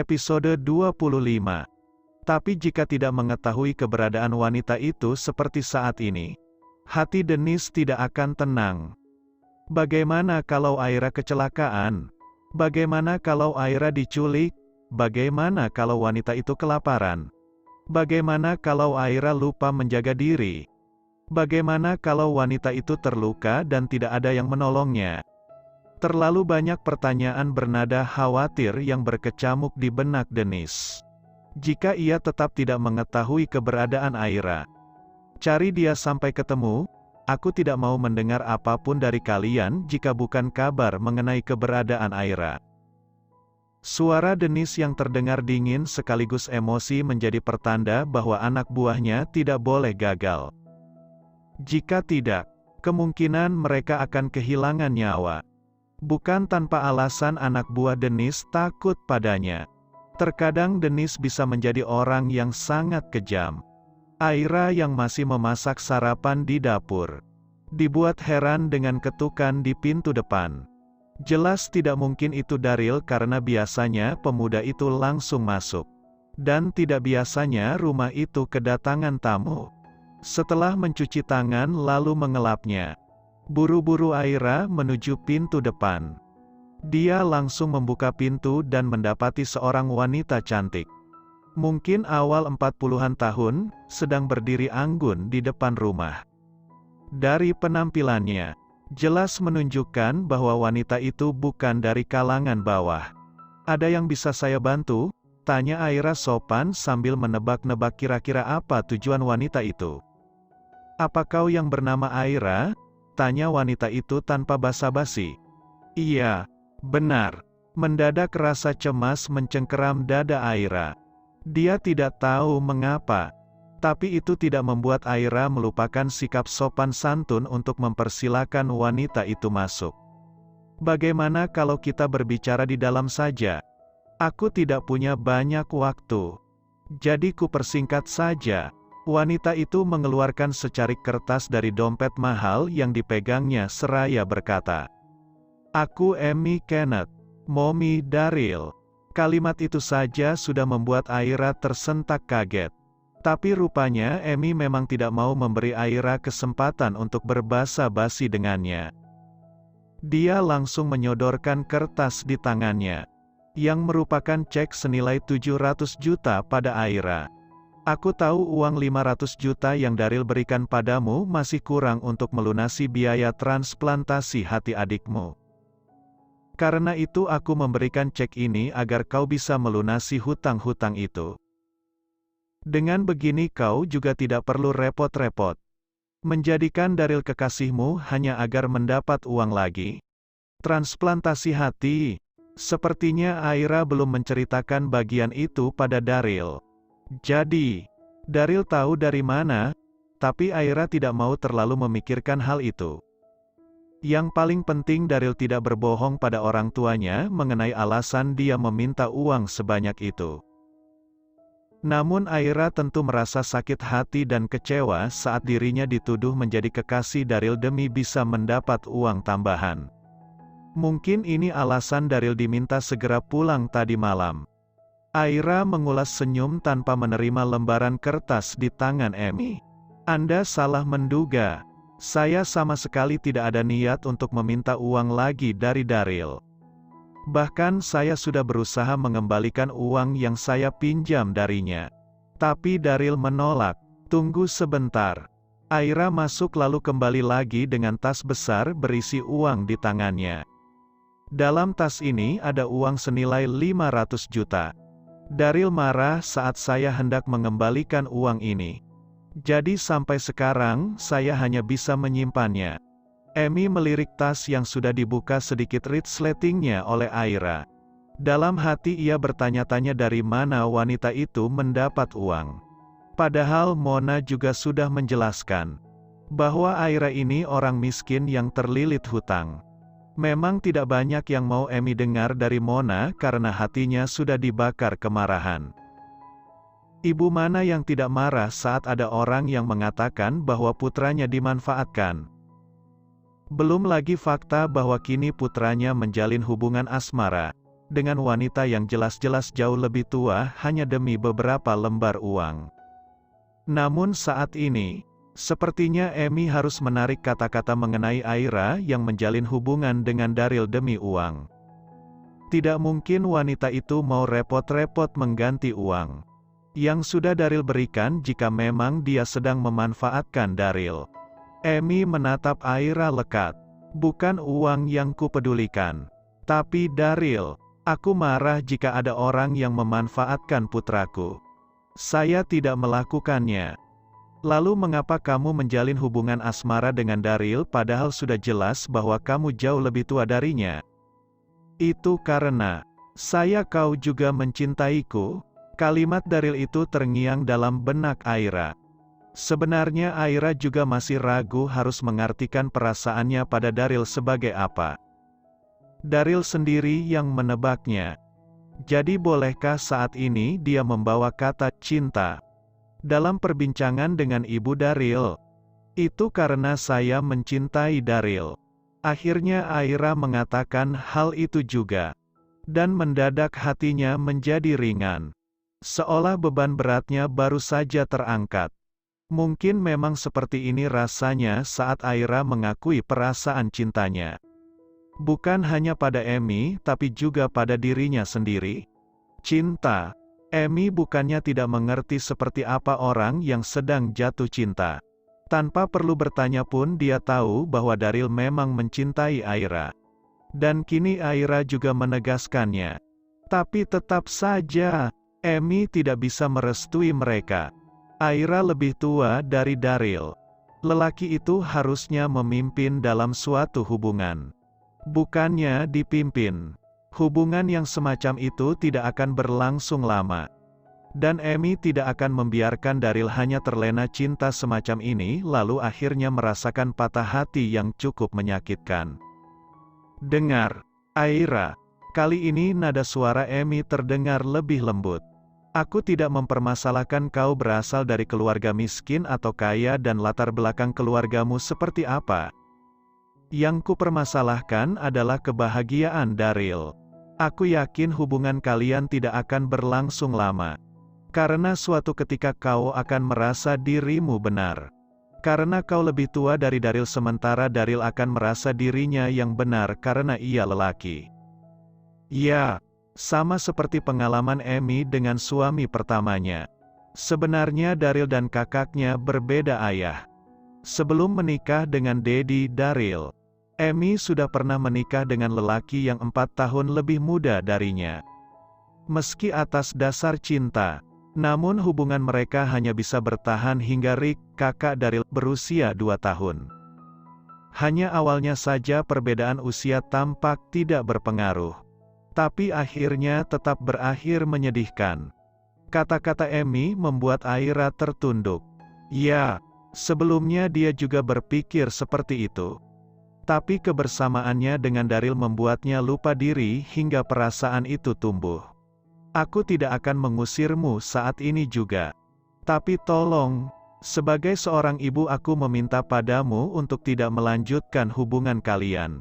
Episode 25. Tapi jika tidak mengetahui keberadaan wanita itu seperti saat ini, hati Dennis tidak akan tenang. Bagaimana kalau Aira kecelakaan? Bagaimana kalau Aira diculik? Bagaimana kalau wanita itu kelaparan? Bagaimana kalau Aira lupa menjaga diri? Bagaimana kalau wanita itu terluka dan tidak ada yang menolongnya? Terlalu banyak pertanyaan bernada khawatir yang berkecamuk di benak Dennis. Jika ia tetap tidak mengetahui keberadaan Aira, cari dia sampai ketemu. Aku tidak mau mendengar apapun dari kalian jika bukan kabar mengenai keberadaan Aira. Suara Dennis yang terdengar dingin sekaligus emosi menjadi pertanda bahwa anak buahnya tidak boleh gagal. Jika tidak, kemungkinan mereka akan kehilangan nyawa. Bukan tanpa alasan anak buah Dennis takut padanya. Terkadang Dennis bisa menjadi orang yang sangat kejam. Aira yang masih memasak sarapan di dapur dibuat heran dengan ketukan di pintu depan. Jelas tidak mungkin itu Daryl karena biasanya pemuda itu langsung masuk. Dan tidak biasanya rumah itu kedatangan tamu. Setelah mencuci tangan lalu mengelapnya, buru-buru Aira menuju pintu depan. Dia langsung membuka pintu dan mendapati seorang wanita cantik. Mungkin awal 40-an tahun, sedang berdiri anggun di depan rumah. Dari penampilannya, jelas menunjukkan bahwa wanita itu bukan dari kalangan bawah. "Ada yang bisa saya bantu?" tanya Aira sopan sambil menebak-nebak kira-kira apa tujuan wanita itu. "Apa kau yang bernama Aira?" tanya wanita itu tanpa basa-basi. "Iya, benar." Mendadak rasa cemas mencengkeram dada Aira. Dia tidak tahu mengapa, tapi itu tidak membuat Aira melupakan sikap sopan santun untuk mempersilakan wanita itu masuk. "Bagaimana kalau kita berbicara di dalam saja? Aku tidak punya banyak waktu. Jadi ku persingkat saja." Wanita itu mengeluarkan secarik kertas dari dompet mahal yang dipegangnya seraya berkata, "Aku Amy Kenneth, Mommy Daryl." Kalimat itu saja sudah membuat Aira tersentak kaget. Tapi rupanya Amy memang tidak mau memberi Aira kesempatan untuk berbasa-basi dengannya. Dia langsung menyodorkan kertas di tangannya, yang merupakan cek senilai 700 juta pada Aira. "Aku tahu uang 500 juta yang Daryl berikan padamu masih kurang untuk melunasi biaya transplantasi hati adikmu. Karena itu aku memberikan cek ini agar kau bisa melunasi hutang-hutang itu. Dengan begini kau juga tidak perlu repot-repot menjadikan Daryl kekasihmu hanya agar mendapat uang lagi. Transplantasi hati." Sepertinya Aira belum menceritakan bagian itu pada Daryl. Jadi, Daryl tahu dari mana, tapi Aira tidak mau terlalu memikirkan hal itu. Yang paling penting Daryl tidak berbohong pada orang tuanya mengenai alasan dia meminta uang sebanyak itu. Namun Aira tentu merasa sakit hati dan kecewa saat dirinya dituduh menjadi kekasih Daryl demi bisa mendapat uang tambahan. Mungkin ini alasan Daryl diminta segera pulang tadi malam. Aira mengulas senyum tanpa menerima lembaran kertas di tangan Amy. "Anda salah menduga. Saya sama sekali tidak ada niat untuk meminta uang lagi dari Daryl. Bahkan saya sudah berusaha mengembalikan uang yang saya pinjam darinya. Tapi Daryl menolak." "Tunggu sebentar." Aira masuk lalu kembali lagi dengan tas besar berisi uang di tangannya. "Dalam tas ini ada uang senilai 500 juta. Daryl marah saat saya hendak mengembalikan uang ini. Jadi sampai sekarang, saya hanya bisa menyimpannya." Amy melirik tas yang sudah dibuka sedikit resletingnya oleh Aira. Dalam hati ia bertanya-tanya dari mana wanita itu mendapat uang. Padahal Mona juga sudah menjelaskan bahwa Aira ini orang miskin yang terlilit hutang. Memang tidak banyak yang mau Amy dengar dari Mona karena hatinya sudah dibakar kemarahan. Ibu mana yang tidak marah saat ada orang yang mengatakan bahwa putranya dimanfaatkan? Belum lagi fakta bahwa kini putranya menjalin hubungan asmara dengan wanita yang jelas-jelas jauh lebih tua hanya demi beberapa lembar uang. Namun saat ini, sepertinya Amy harus menarik kata-kata mengenai Aira yang menjalin hubungan dengan Daryl demi uang. Tidak mungkin wanita itu mau repot-repot mengganti uang yang sudah Daryl berikan jika memang dia sedang memanfaatkan Daryl. Amy menatap Aira lekat. Bukan uang yang kupedulikan, tapi Daryl. Aku marah jika ada orang yang memanfaatkan putraku. Saya tidak melakukannya. Lalu mengapa kamu menjalin hubungan asmara dengan Daryl padahal sudah jelas bahwa kamu jauh lebih tua darinya? Itu karena kau juga mencintaiku. Kalimat Daryl itu terngiang dalam benak Aira. Sebenarnya Aira juga masih ragu harus mengartikan perasaannya pada Daryl sebagai apa. Daryl sendiri yang menebaknya. Jadi bolehkah saat ini dia membawa kata cinta dalam perbincangan dengan ibu Daryl? Itu karena saya mencintai Daryl. Akhirnya Aira mengatakan hal itu juga. Dan mendadak hatinya menjadi ringan. Seolah beban beratnya baru saja terangkat. Mungkin memang seperti ini rasanya saat Aira mengakui perasaan cintanya. Bukan hanya pada Amy, tapi juga pada dirinya sendiri. Cinta. Amy bukannya tidak mengerti seperti apa orang yang sedang jatuh cinta. Tanpa perlu bertanya pun dia tahu bahwa Daryl memang mencintai Aira. Dan kini Aira juga menegaskannya. Tapi tetap saja, Amy tidak bisa merestui mereka. Aira lebih tua dari Daryl. Lelaki itu harusnya memimpin dalam suatu hubungan. Bukannya dipimpin. Hubungan yang semacam itu tidak akan berlangsung lama. Dan Amy tidak akan membiarkan Daryl hanya terlena cinta semacam ini lalu akhirnya merasakan patah hati yang cukup menyakitkan. Dengar, Aira. Kali ini nada suara Amy terdengar lebih lembut. Aku tidak mempermasalahkan kau berasal dari keluarga miskin atau kaya dan latar belakang keluargamu seperti apa. Yang kupermasalahkan adalah kebahagiaan Daryl. Aku yakin hubungan kalian tidak akan berlangsung lama. Karena suatu ketika kau akan merasa dirimu benar. Karena kau lebih tua dari Daryl sementara Daryl akan merasa dirinya yang benar karena ia lelaki. Ya. Sama seperti pengalaman Amy dengan suami pertamanya. Sebenarnya Daryl dan kakaknya berbeda ayah. Sebelum menikah dengan Daddy Daryl, Amy sudah pernah menikah dengan lelaki yang 4 tahun lebih muda darinya. Meski atas dasar cinta, namun hubungan mereka hanya bisa bertahan hingga Rick, kakak Daryl, berusia 2 tahun. Hanya awalnya saja perbedaan usia tampak tidak berpengaruh. Tapi akhirnya tetap berakhir menyedihkan. Kata-kata Amy membuat Aira tertunduk. Ya, sebelumnya dia juga berpikir seperti itu. Tapi kebersamaannya dengan Daryl membuatnya lupa diri hingga perasaan itu tumbuh. Aku tidak akan mengusirmu saat ini juga. Tapi tolong, sebagai seorang ibu aku meminta padamu untuk tidak melanjutkan hubungan kalian.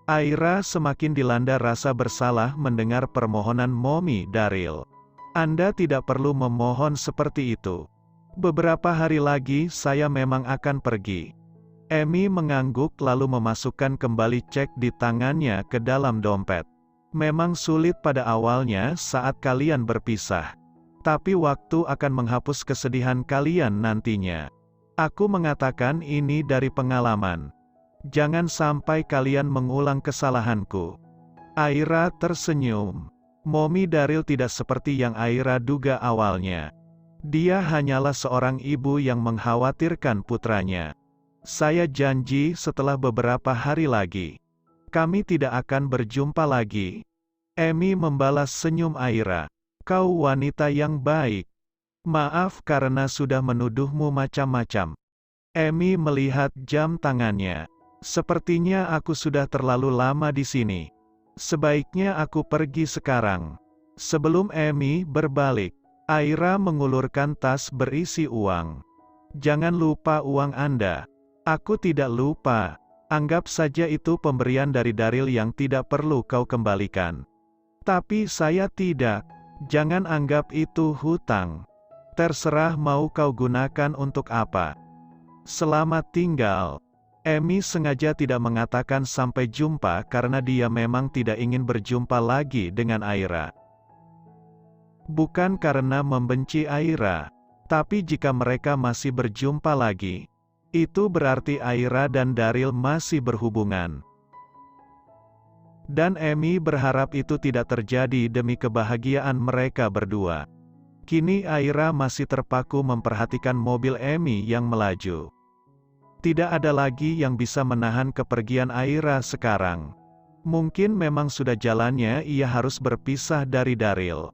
Aira semakin dilanda rasa bersalah mendengar permohonan Mommy Daryl. Anda tidak perlu memohon seperti itu. Beberapa hari lagi saya memang akan pergi. Amy mengangguk lalu memasukkan kembali cek di tangannya ke dalam dompet. Memang sulit pada awalnya saat kalian berpisah. Tapi waktu akan menghapus kesedihan kalian nantinya. Aku mengatakan ini dari pengalaman. Jangan sampai kalian mengulang kesalahanku. Aira tersenyum. Mommy Daryl tidak seperti yang Aira duga awalnya. Dia hanyalah seorang ibu yang mengkhawatirkan putranya. Saya janji setelah beberapa hari lagi, kami tidak akan berjumpa lagi. Amy membalas senyum Aira. Kau wanita yang baik. Maaf karena sudah menuduhmu macam-macam. Amy melihat jam tangannya. Sepertinya aku sudah terlalu lama di sini. Sebaiknya aku pergi sekarang. Sebelum Amy berbalik, Aira mengulurkan tas berisi uang. Jangan lupa uang Anda. Aku tidak lupa. Anggap saja itu pemberian dari Daryl yang tidak perlu kau kembalikan. Tapi saya tidak. Jangan anggap itu hutang. Terserah mau kau gunakan untuk apa. Selamat tinggal. Amy sengaja tidak mengatakan sampai jumpa karena dia memang tidak ingin berjumpa lagi dengan Aira. Bukan karena membenci Aira, tapi jika mereka masih berjumpa lagi, itu berarti Aira dan Daryl masih berhubungan. Dan Amy berharap itu tidak terjadi demi kebahagiaan mereka berdua. Kini Aira masih terpaku memperhatikan mobil Amy yang melaju. Tidak ada lagi yang bisa menahan kepergian Aira sekarang. Mungkin memang sudah jalannya ia harus berpisah dari Daryl.